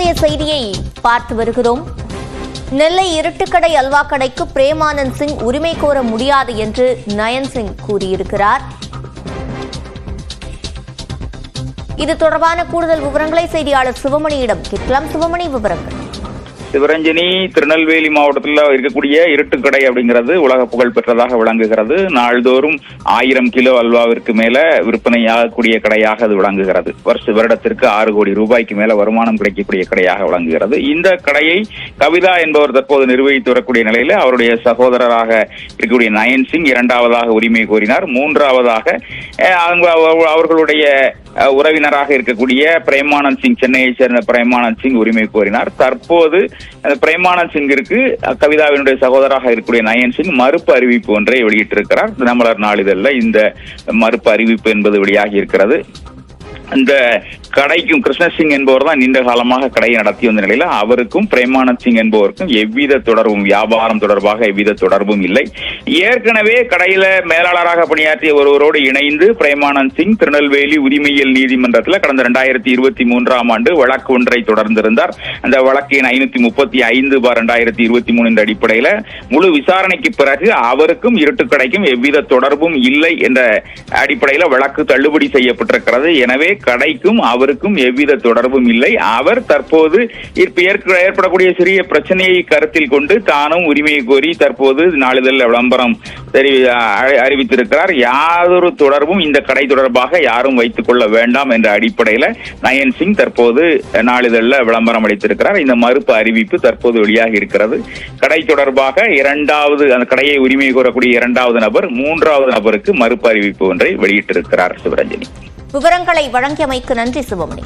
தற்போதைய செய்தியை பார்த்து வருகிறோம். நெல்லை இருட்டுக்கடை அல்வா கடைக்கு பிரேமானந்த் சிங் உரிமை கோர முடியாது என்று நயன் சிங் கூறியிருக்கிறார். இது தொடர்பான கூடுதல் விவரங்களை செய்தியாளர் சிவமணியிடம் கேட்கலாம். சிவமணி, விவரங்கள். சிவரஞ்சனி, திருநெல்வேலி மாவட்டத்தில் இருக்கக்கூடிய இருட்டுக்கடை அப்படிங்கிறது உலக புகழ் பெற்றதாக விளங்குகிறது. நாள்தோறும் 1000 கிலோ அல்வாவிற்கு மேல விற்பனையாகக்கூடிய கடையாக அது விளங்குகிறது. வருடத்திற்கு 6 கோடி ரூபாய்க்கு மேல வருமானம் கிடைக்கக்கூடிய கடையாக விளங்குகிறது. இந்த கடையை கவிதா என்பவர் தற்போது நிர்வகித்து வரக்கூடிய நிலையில அவருடைய சகோதரராக இருக்கக்கூடிய நயன் சிங் இரண்டாவதாக உரிமை கோரினார். மூன்றாவதாக அவர்களுடைய உறவினராக இருக்கக்கூடிய பிரேமானந்த் சிங், சென்னையை சேர்ந்த பிரேமானந்த் சிங் உரிமை கோரினார். தற்போது பிரேமானந்த் சிங்கிற்கு கவிதாவினுடைய சகோதரராக இருக்கக்கூடிய நயன் சிங் மறுப்பு அறிவிப்பு ஒன்றை வெளியிட்டிருக்கிறார். தினமலர் நாளிதழில் இந்த மறுப்பு அறிவிப்பு என்பது வெளியாகி இருக்கிறது. இந்த கடைக்கும் கிருஷ்ணசிங் என்பவர் தான் நீண்ட காலமாக கடையை நடத்தி வந்த நிலையில அவருக்கும் பிரேமானந்த் சிங் என்பவருக்கும் எவ்வித தொடர்பும், வியாபாரம் தொடர்பாக எவ்வித தொடர்பும் இல்லை. ஏற்கனவே கடையில மேலாளராக பணியாற்றிய ஒருவரோடு இணைந்து பிரேமானந்த் சிங் திருநெல்வேலி உரிமையியல் நீதிமன்றத்தில் கடந்த 2023ஆம் ஆண்டு வழக்கு ஒன்றை தொடர்ந்திருந்தார். அந்த வழக்கு எண் 535/2023 என்ற அடிப்படையில முழு விசாரணைக்கு பிறகு அவருக்கும் இருட்டுக்கடைக்கும் எவ்வித தொடர்பும் இல்லை என்ற அடிப்படையில வழக்கு தள்ளுபடி செய்யப்பட்டிருக்கிறது. எனவே கடைக்கும் அவருக்கும் எவ்வித தொடர்பும் இல்லை. அவர் தற்போது ஏற்படக்கூடிய சிறிய பிரச்சனையை கருத்தில் கொண்டு தானும் உரிமையை கோரி தற்போது நாளிதழ் விளம்பரம் அறிவித்திருக்கிறார். யாதொரு தொடர்பும் இந்த கடை தொடர்பாக யாரும் வைத்துக் கொள்ள வேண்டாம் என்ற அடிப்படையில் நயன் சிங் தற்போது நாளிதழில் விளம்பரம் அளித்திருக்கிறார். இந்த மறுப்பு அறிவிப்பு தற்போது வெளியாகி இருக்கிறது. கடை தொடர்பாக அந்த கடையை உரிமை கோரக்கூடிய இரண்டாவது நபர் மூன்றாவது நபருக்கு மறுப்பு அறிவிப்பு ஒன்றை வெளியிட்டிருக்கிறார். சிவரஞ்சனி, விவரங்களை வழங்கியமைக்கு நன்றி சிவமணி.